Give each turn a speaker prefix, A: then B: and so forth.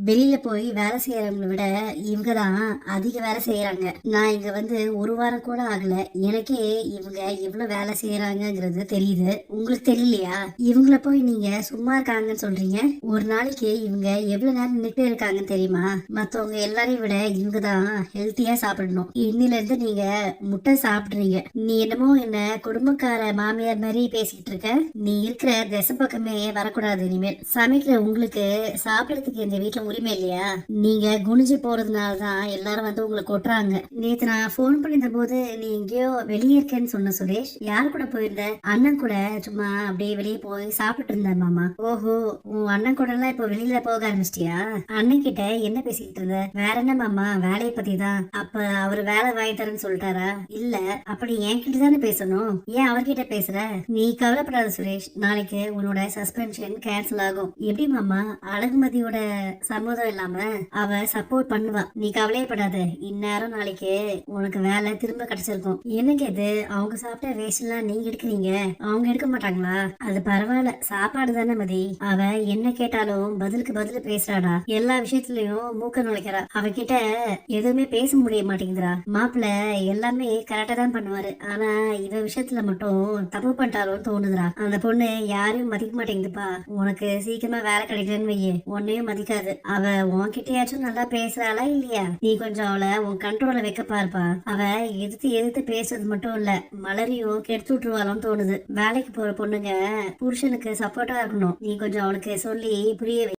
A: வெளியில போய் வேலை செய்யறவங்களை விட இவங்க தான் அதிக வேலை செய்யறாங்க. நான் இங்க வந்து ஒரு வாரம் கூட ஆகல, எனக்கே இவங்க எவ்வளவு வேலை செய்யறாங்கங்கிறது தெரியுது. உங்களுக்கு தெரியலையா? இவங்கள போய் நீங்க சும்மா இருக்காங்கன்னு சொல்றீங்க. ஒரு நாளைக்கு இவங்க எவ்வளவு நேரம் நின்னுட்டே இருக்காங்கன்னு தெரியுமா? மத்தவங்க எல்லாரையும் விட இவங்க தான் ஹெல்த்தியா சாப்பிடணும். இன்னில இருந்து நீங்க முட்டை சாப்பிடுறீங்க. நீ என்னமோ என்ன குடும்பக்கார மாமியார் மாதிரி பேசிக்கிட்டு இருக்க. நீ இருக்கிற திசை பக்கமே வரக்கூடாது. இனிமேல் சமைக்கிற உங்களுக்கு சாப்பிடறதுக்கு இந்த வீட்டுல உரிமை இல்லையா? நீங்க குனிஞ்சு போறதுனாலதான் எல்லாரும் வந்து உங்களை கொட்டுறாங்க. நேத்து நான் போன் பண்ணிருந்த போது நீ எங்கேயோ வெளியே இருக்கேன்னு சொன்ன சுரேஷ். யார் கூட போயிருந்த? அண்ணன் கூட சும்மா அப்படியே வெளியே போய் சாப்பிட்டு இருந்தேன் மாமா. ஓஹோ, உன் அண்ணன் கூட எல்லாம் இப்ப வெளியில போக ஆரம்பிச்சிட்டியா? அண்ணன் கிட்ட என்ன பேசிக்கிட்டு இருந்த? வேற என்ன மாமா, வேலையை பத்தி தான். அப்ப அவர் வேலை வாங்கி தரேன்னு சொல்லிட்டாரா? இல்ல, அப்படி என்கிட்ட தானே பேசணும், ஏன் அவர்கிட்ட பேசுற? நீ கவலைப்படாத சுரேஷ், நாளைக்கு உன்னோட சஸ்பென்ஷன் கேன்சல் ஆகும். எப்படி மாமா, அழகுமதியோட சம்மதம் இல்லாம அவ சப்போர்ட் பண்ணுவா, நீ கவலையப்படாத. இந்நேரம் நாளைக்கு உனக்கு வேலை திரும்ப கிடைச்சிருக்கும். என்னங்க இது, அவங்க சாப்பிட்ட வேஸ்ட் எல்லாம் நீங்க எடுக்கிறீங்க, அவங்க எடுக்க மாட்டாங்களா? அது பரவாயில்ல, சாப்பாடு தானே மதி. அவ என்ன கேட்டாலும் பதிலுக்கு பதில் பேசுறாடா. எல்லா விஷயத்திலயும் மூக்க நுழைக்கிறா. அவகிட்ட எதுவுமே பேச முடிய மாட்டேங்குதுடா. மாப்பிள்ள எல்லாமே கரெக்டா தான் பண்ணுவாரு, ஆனா இவ விஷயத்துல மட்டும் தப்பு பண்ணிட்டாரோன்னு தோணுதுடா. அந்த பொண்ணு யாரையும் மதிக்க மாட்டேங்குதுப்பா. உனக்கு சீக்கிரமா வேலை கிடைக்கலன்னு வையே, உன்னையும் மதிக்காது. அவ உன்கிட்டயாச்சும் நல்லா பேசுறாளா இல்லையா? நீ கொஞ்சம் அவளை உன் கண்ட்ரோல வைக்க பாருப்பா. அவ எதிர்த்து எதிர்த்து பேசுறது மட்டும் இல்ல, மலரையும் கெடுத்து விட்டுருவாளோன்னு தோணுது. வேலைக்கு போற பொண்ணுங்க புருஷனுக்கு சப்போர்ட்டா இருக்கணும். நீ கொஞ்சம் அவளுக்கு சொல்லி புரிய வை.